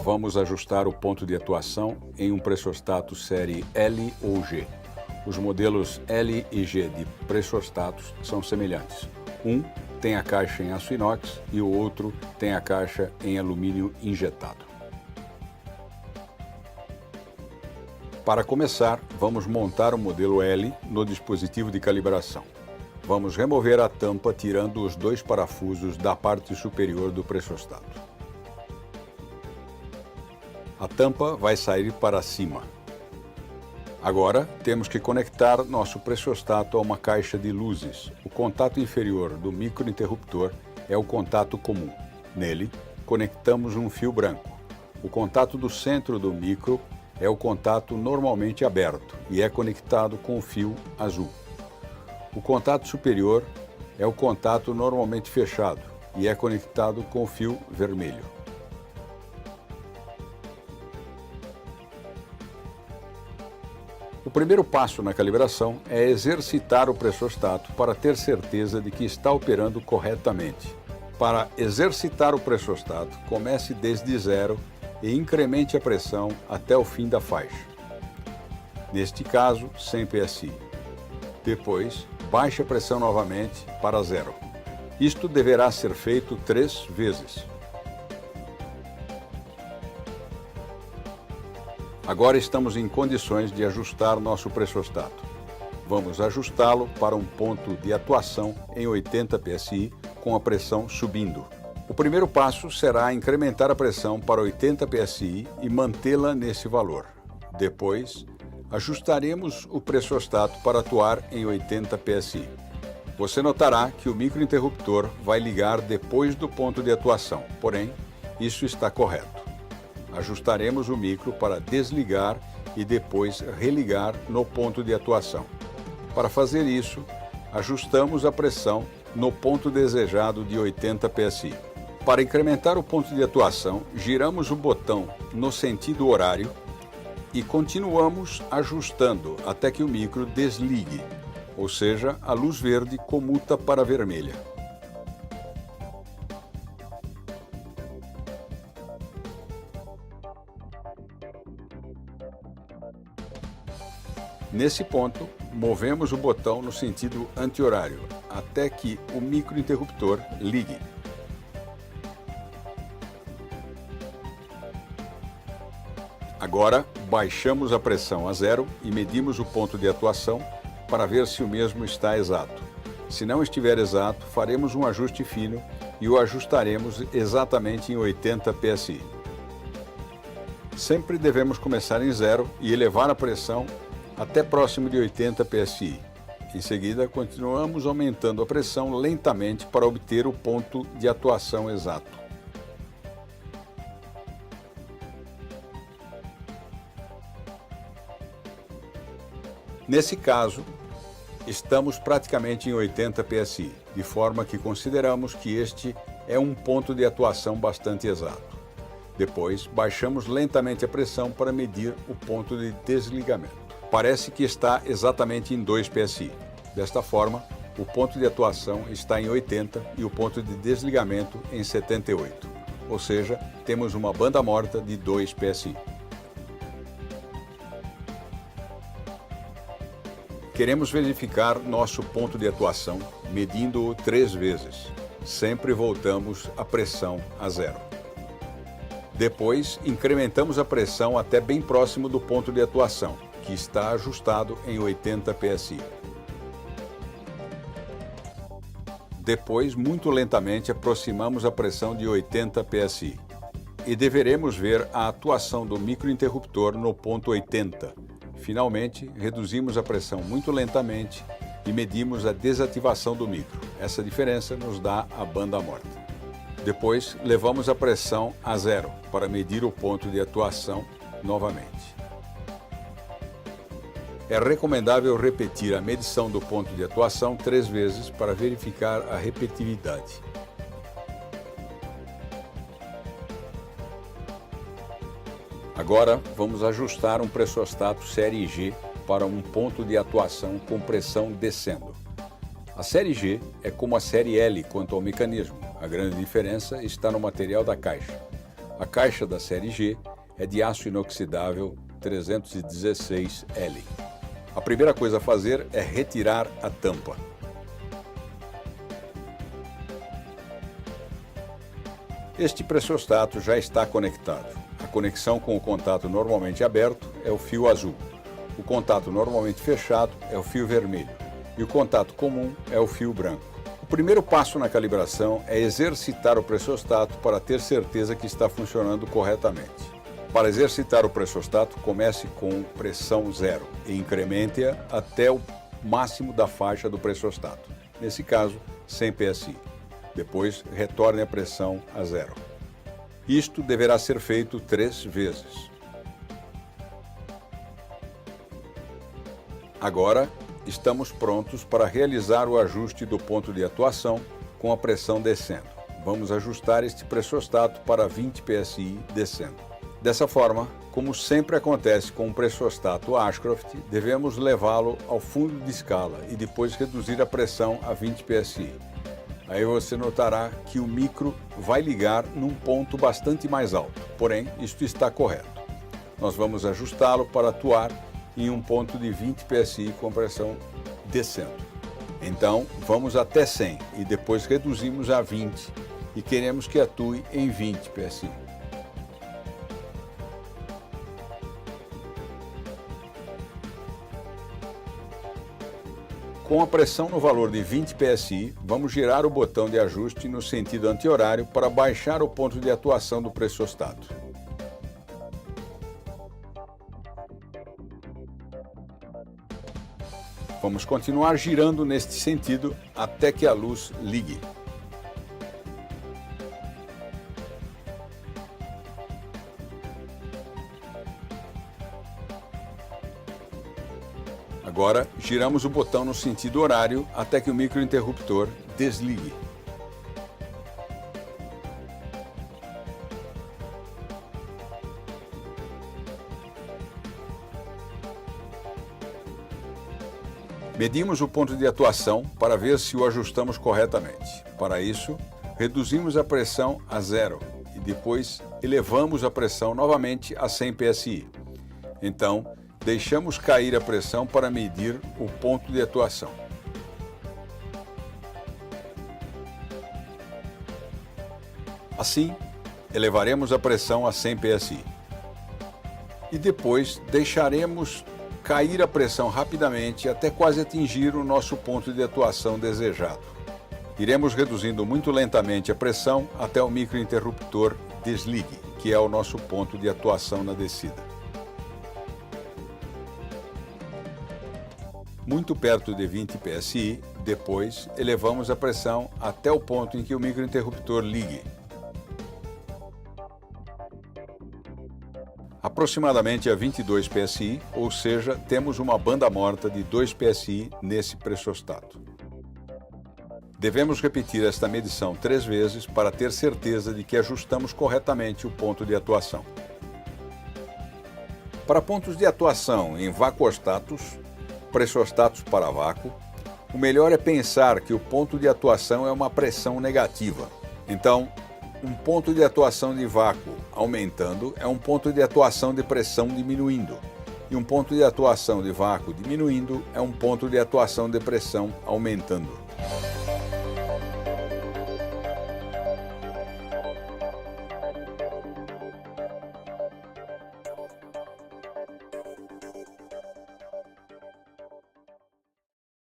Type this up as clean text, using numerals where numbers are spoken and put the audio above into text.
Vamos ajustar o ponto de atuação em um pressostato série L ou G. Os modelos L e G de pressostatos são semelhantes. Um tem a caixa em aço inox e o outro tem a caixa em alumínio injetado. Para começar, vamos montar o modelo L no dispositivo de calibração. Vamos remover a tampa tirando os dois parafusos da parte superior do pressostato. A tampa vai sair para cima. Agora, temos que conectar nosso pressostato a uma caixa de luzes. O contato inferior do microinterruptor é o contato comum. Nele, conectamos um fio branco. O contato do centro do micro é o contato normalmente aberto e é conectado com o fio azul. O contato superior é o contato normalmente fechado e é conectado com o fio vermelho. O primeiro passo na calibração é exercitar o pressostato para ter certeza de que está operando corretamente. Para exercitar o pressostato, comece desde zero e incremente a pressão até o fim da faixa. Neste caso, 100 PSI. Depois, baixe a pressão novamente para zero. Isto deverá ser feito 3 vezes. Agora estamos em condições de ajustar nosso pressostato. Vamos ajustá-lo para um ponto de atuação em 80 PSI com a pressão subindo. O primeiro passo será incrementar a pressão para 80 PSI e mantê-la nesse valor. Depois, ajustaremos o pressostato para atuar em 80 PSI. Você notará que o microinterruptor vai ligar depois do ponto de atuação, porém, isso está correto. Ajustaremos o micro para desligar e depois religar no ponto de atuação. Para fazer isso, ajustamos a pressão no ponto desejado de 80 PSI. Para incrementar o ponto de atuação, giramos o botão no sentido horário e continuamos ajustando até que o micro desligue, ou seja, a luz verde comuta para vermelha. Nesse ponto, movemos o botão no sentido anti-horário, até que o microinterruptor ligue. Agora, baixamos a pressão a zero e medimos o ponto de atuação para ver se o mesmo está exato. Se não estiver exato, faremos um ajuste fino e o ajustaremos exatamente em 80 PSI. Sempre devemos começar em zero e elevar a pressão até próximo de 80 PSI. Em seguida, continuamos aumentando a pressão lentamente para obter o ponto de atuação exato. Nesse caso, estamos praticamente em 80 PSI, de forma que consideramos que este é um ponto de atuação bastante exato. Depois, baixamos lentamente a pressão para medir o ponto de desligamento. Parece que está exatamente em 2 PSI. Desta forma, o ponto de atuação está em 80 e o ponto de desligamento em 78. Ou seja, temos uma banda morta de 2 PSI. Queremos verificar nosso ponto de atuação, medindo-o 3 vezes. Sempre voltamos a pressão a zero. Depois, incrementamos a pressão até bem próximo do ponto de atuação, que está ajustado em 80 PSI. Depois, muito lentamente, aproximamos a pressão de 80 PSI. E deveremos ver a atuação do microinterruptor no ponto 80. Finalmente, reduzimos a pressão muito lentamente e medimos a desativação do micro. Essa diferença nos dá a banda morta. Depois, levamos a pressão a zero para medir o ponto de atuação novamente. É recomendável repetir a medição do ponto de atuação 3 vezes para verificar a repetitividade. Agora vamos ajustar um pressostato série G para um ponto de atuação com pressão descendo. A série G é como a série L quanto ao mecanismo. A grande diferença está no material da caixa. A caixa da série G é de aço inoxidável 316L. A primeira coisa a fazer é retirar a tampa. Este pressostato já está conectado. A conexão com o contato normalmente aberto é o fio azul. O contato normalmente fechado é o fio vermelho. E o contato comum é o fio branco. O primeiro passo na calibração é exercitar o pressostato para ter certeza que está funcionando corretamente. Para exercitar o pressostato, comece com pressão 0 e incremente-a até o máximo da faixa do pressostato. Nesse caso, 100 PSI. Depois, retorne a pressão a 0. Isto deverá ser feito 3 vezes. Agora, estamos prontos para realizar o ajuste do ponto de atuação com a pressão descendo. Vamos ajustar este pressostato para 20 PSI descendo. Dessa forma, como sempre acontece com um pressostato Ashcroft, devemos levá-lo ao fundo de escala e depois reduzir a pressão a 20 PSI. Aí você notará que o micro vai ligar num ponto bastante mais alto, porém, isto está correto. Nós vamos ajustá-lo para atuar em um ponto de 20 PSI com pressão descendo. Então, vamos até 100 e depois reduzimos a 20 e queremos que atue em 20 PSI. Com a pressão no valor de 20 PSI, vamos girar o botão de ajuste no sentido anti-horário para baixar o ponto de atuação do pressostato. Vamos continuar girando neste sentido até que a luz ligue. Agora, giramos o botão no sentido horário até que o microinterruptor desligue. Medimos o ponto de atuação para ver se o ajustamos corretamente. Para isso, reduzimos a pressão a 0 e depois elevamos a pressão novamente a 100 PSI. Então, deixamos cair a pressão para medir o ponto de atuação. Assim, elevaremos a pressão a 100 PSI. E depois deixaremos cair a pressão rapidamente até quase atingir o nosso ponto de atuação desejado. Iremos reduzindo muito lentamente a pressão até o microinterruptor desligue, que é o nosso ponto de atuação na descida. Muito perto de 20 PSI, depois elevamos a pressão até o ponto em que o microinterruptor ligue. Aproximadamente a 22 PSI, ou seja, temos uma banda morta de 2 PSI nesse pressostato. Devemos repetir esta medição 3 vezes para ter certeza de que ajustamos corretamente o ponto de atuação. Para pontos de atuação em vacuostatos, pressostatos para vácuo, o melhor é pensar que o ponto de atuação é uma pressão negativa. Então, um ponto de atuação de vácuo aumentando é um ponto de atuação de pressão diminuindo. E um ponto de atuação de vácuo diminuindo é um ponto de atuação de pressão aumentando.